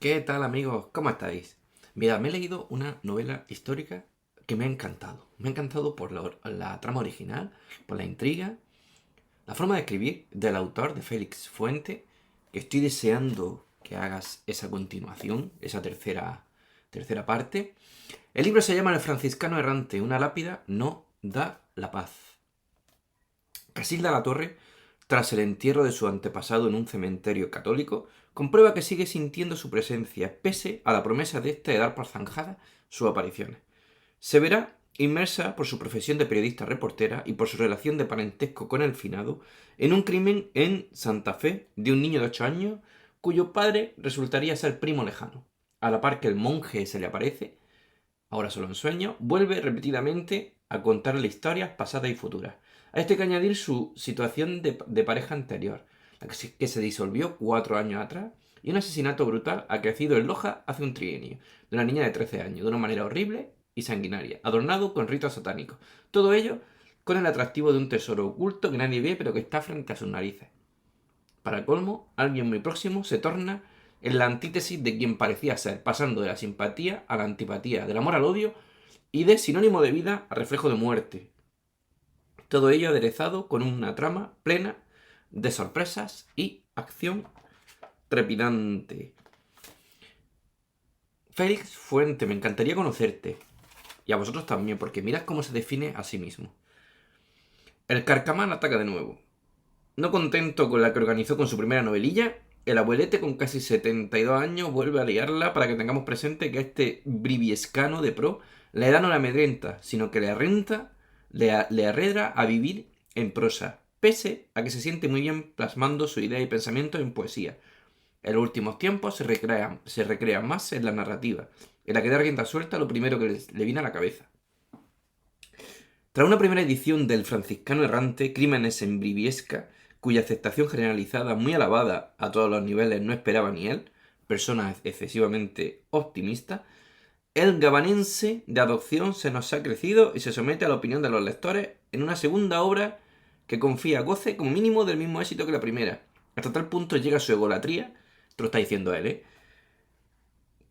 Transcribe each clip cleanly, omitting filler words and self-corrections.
¿Qué tal, amigos? ¿Cómo estáis? Mira, me he leído una novela histórica que me ha encantado. Me ha encantado por la trama original, por la intriga, la forma de escribir del autor, de Félix Fuente, que estoy deseando que hagas esa continuación, esa tercera parte. El libro se llama El franciscano errante, una lápida no da la paz. Casilda La Torre, tras el entierro de su antepasado en un cementerio católico, comprueba que sigue sintiendo su presencia, pese a la promesa de éste de dar por zanjada sus apariciones. Se verá inmersa por su profesión de periodista reportera y por su relación de parentesco con el finado en un crimen en Santa Fe de un niño de 8 años cuyo padre resultaría ser primo lejano. A la par que el monje se le aparece, ahora solo en sueño, vuelve repetidamente a contarle historias pasadas y futuras. A esto hay que añadir su situación de pareja anterior, que se disolvió 4 años atrás, y un asesinato brutal crecido en Loja hace un trienio, de una niña de 13 años, de una manera horrible y sanguinaria, adornado con ritos satánicos. Todo ello con el atractivo de un tesoro oculto que nadie ve pero que está frente a sus narices. Para colmo, alguien muy próximo se torna en la antítesis de quien parecía ser, pasando de la simpatía a la antipatía, del amor al odio y de sinónimo de vida a reflejo de muerte. Todo ello aderezado con una trama plena de sorpresas y acción trepidante. Félix Fuente, me encantaría conocerte. Y a vosotros también, porque mirad cómo se define a sí mismo. El carcamán ataca de nuevo. No contento con la que organizó con su primera novelilla, el abuelete con casi 72 años vuelve a liarla para que tengamos presente que a este briviescano de pro la edad no le amedrenta, sino que le arrenta, le arredra a vivir en prosa, pese a que se siente muy bien plasmando su idea y pensamiento en poesía. En los últimos tiempos se recrea más en la narrativa, en la que da rienda suelta a lo primero que le viene a la cabeza. Tras una primera edición del Franciscano Errante, Crímenes en Briviesca, cuya aceptación generalizada, muy alabada a todos los niveles, no esperaba ni él, persona excesivamente optimista, el gabanense de adopción se nos ha crecido y se somete a la opinión de los lectores en una segunda obra que confía goce como mínimo del mismo éxito que la primera. Hasta tal punto llega su egolatría, esto lo está diciendo él,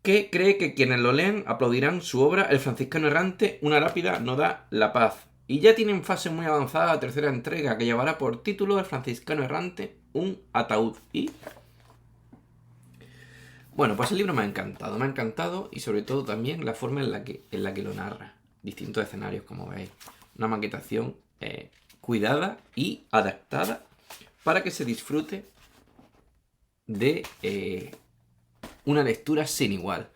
que cree que quienes lo leen aplaudirán su obra El franciscano errante, una lápida no da la paz. Y ya tiene en fase muy avanzada la tercera entrega, que llevará por título El franciscano errante, un ataúd. Y bueno, pues el libro me ha encantado y sobre todo también la forma en la que lo narra. Distintos escenarios, como veis. Una maquetación cuidada y adaptada para que se disfrute de una lectura sin igual.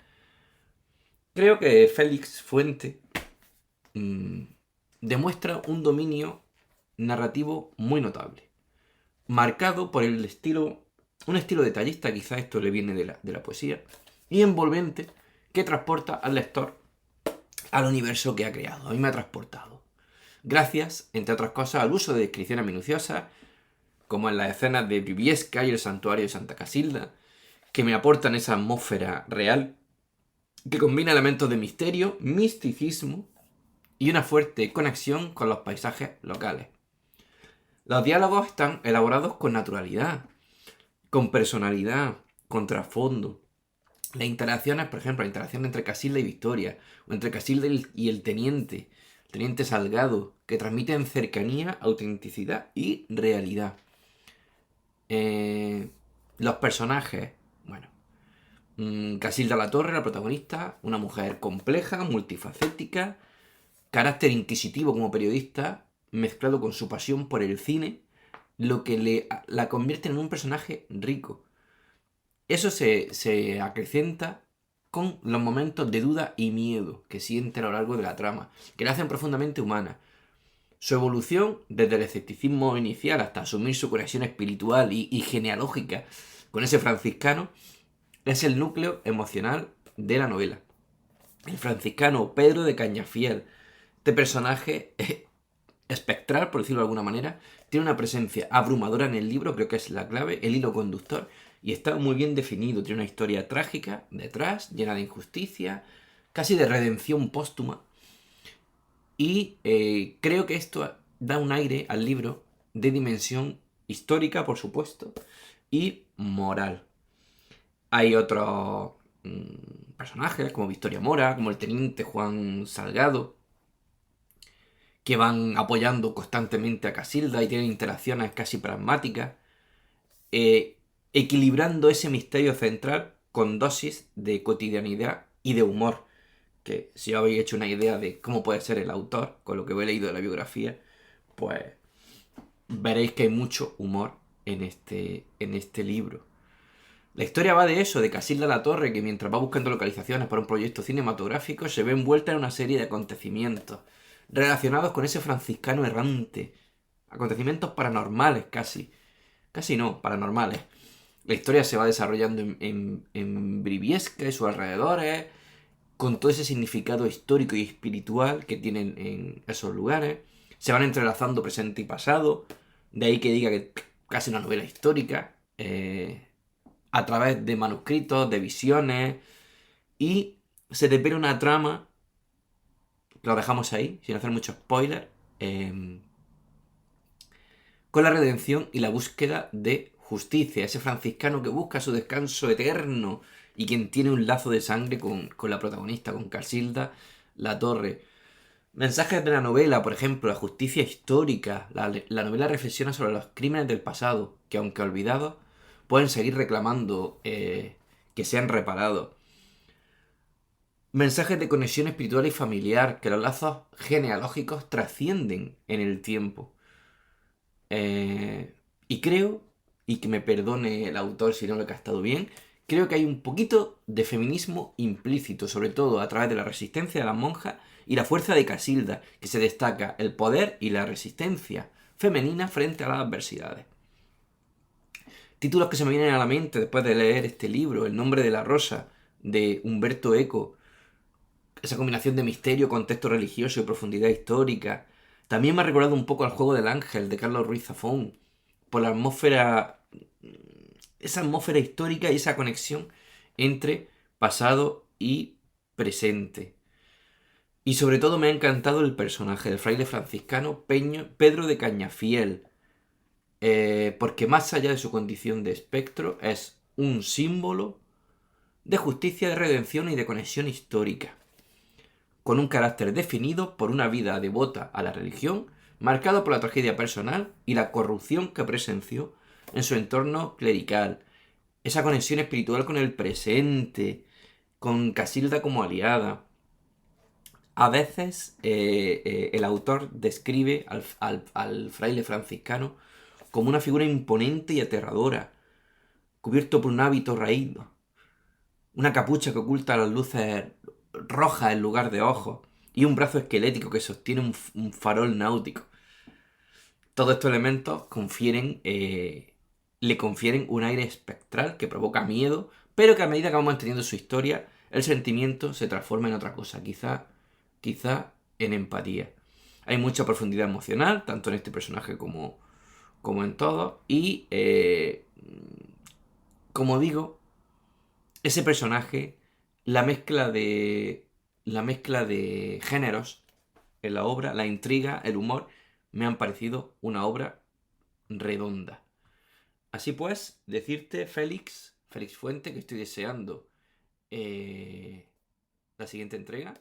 Creo que Félix Fuente mm, demuestra un dominio narrativo muy notable, marcado por un estilo detallista, quizá esto le viene de la poesía, y envolvente que transporta al lector al universo que ha creado. A mí me ha transportado. Gracias, entre otras cosas, al uso de descripciones minuciosas, como en las escenas de Briviesca y el santuario de Santa Casilda, que me aportan esa atmósfera real, que combina elementos de misterio, misticismo y una fuerte conexión con los paisajes locales. Los diálogos están elaborados con naturalidad, con personalidad, con trasfondo. Las interacciones, por ejemplo, la interacción entre Casilda y Victoria, o entre Casilda y el teniente Salgado, que transmiten cercanía, autenticidad y realidad. Los personajes, bueno, Casilda La Torre, la protagonista, una mujer compleja, multifacética, carácter inquisitivo como periodista, mezclado con su pasión por el cine, lo que la convierte en un personaje rico. Eso se acrecenta con los momentos de duda y miedo que siente a lo largo de la trama, que la hacen profundamente humana. Su evolución, desde el escepticismo inicial hasta asumir su conexión espiritual y genealógica con ese franciscano, es el núcleo emocional de la novela. El franciscano Pedro de Cañafiel, este personaje espectral, por decirlo de alguna manera, tiene una presencia abrumadora en el libro, creo que es la clave, el hilo conductor, y está muy bien definido. Tiene una historia trágica detrás, llena de injusticia, casi de redención póstuma, y creo que esto da un aire al libro de dimensión histórica, por supuesto, y moral. Hay otros personajes como Victoria Mora, como el teniente Juan Salgado, que van apoyando constantemente a Casilda y tienen interacciones casi pragmáticas, eh, equilibrando ese misterio central con dosis de cotidianidad y de humor, que si os habéis hecho una idea de cómo puede ser el autor, con lo que he leído de la biografía, pues veréis que hay mucho humor en este libro. La historia va de eso, de Casilda la Torre, que mientras va buscando localizaciones para un proyecto cinematográfico, se ve envuelta en una serie de acontecimientos relacionados con ese franciscano errante. Acontecimientos paranormales, casi. Casi no, paranormales. La historia se va desarrollando en Briviesca y sus alrededores, con todo ese significado histórico y espiritual que tienen en esos lugares. Se van entrelazando presente y pasado, de ahí que diga que casi una novela histórica, a través de manuscritos, de visiones, y se desvela una trama, lo dejamos ahí, sin hacer mucho spoiler, con la redención y la búsqueda de justicia, ese franciscano que busca su descanso eterno y quien tiene un lazo de sangre con la protagonista, con Casilda la Torre. Mensajes de la novela, por ejemplo, la justicia histórica. La novela reflexiona sobre los crímenes del pasado, que aunque olvidados, pueden seguir reclamando que sean reparados. Mensajes de conexión espiritual y familiar, que los lazos genealógicos trascienden en el tiempo. Y creo, y que me perdone el autor si no lo he captado bien, creo que hay un poquito de feminismo implícito, sobre todo a través de la resistencia de las monjas y la fuerza de Casilda, que se destaca el poder y la resistencia femenina frente a las adversidades. Títulos que se me vienen a la mente después de leer este libro: El nombre de la rosa, de Humberto Eco, esa combinación de misterio, contexto religioso y profundidad histórica. También me ha recordado un poco al Juego del Ángel, de Carlos Ruiz Zafón, por la atmósfera, esa atmósfera histórica y esa conexión entre pasado y presente. Y sobre todo me ha encantado el personaje del fraile franciscano Pedro de Cañafiel, porque más allá de su condición de espectro, es un símbolo de justicia, de redención y de conexión histórica, con un carácter definido por una vida devota a la religión, marcado por la tragedia personal y la corrupción que presenció en su entorno clerical. Esa conexión espiritual con el presente, con Casilda como aliada. A veces el autor describe al fraile franciscano como una figura imponente y aterradora, cubierto por un hábito raído, una capucha que oculta las luces rojas en lugar de ojos y un brazo esquelético que sostiene un farol náutico. Todos estos elementos le confieren un aire espectral que provoca miedo, pero que a medida que vamos entendiendo su historia, el sentimiento se transforma en otra cosa, quizá en empatía. Hay mucha profundidad emocional, tanto en este personaje como en todos, y como digo, ese personaje, la mezcla de, la mezcla de géneros en la obra, la intriga, el humor, me han parecido una obra redonda. Así pues, decirte, Félix Fuente, que estoy deseando eh, la siguiente entrega,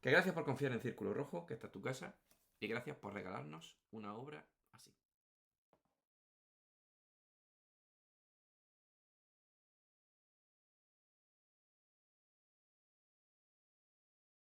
que gracias por confiar en Círculo Rojo, que está en tu casa, y gracias por regalarnos una obra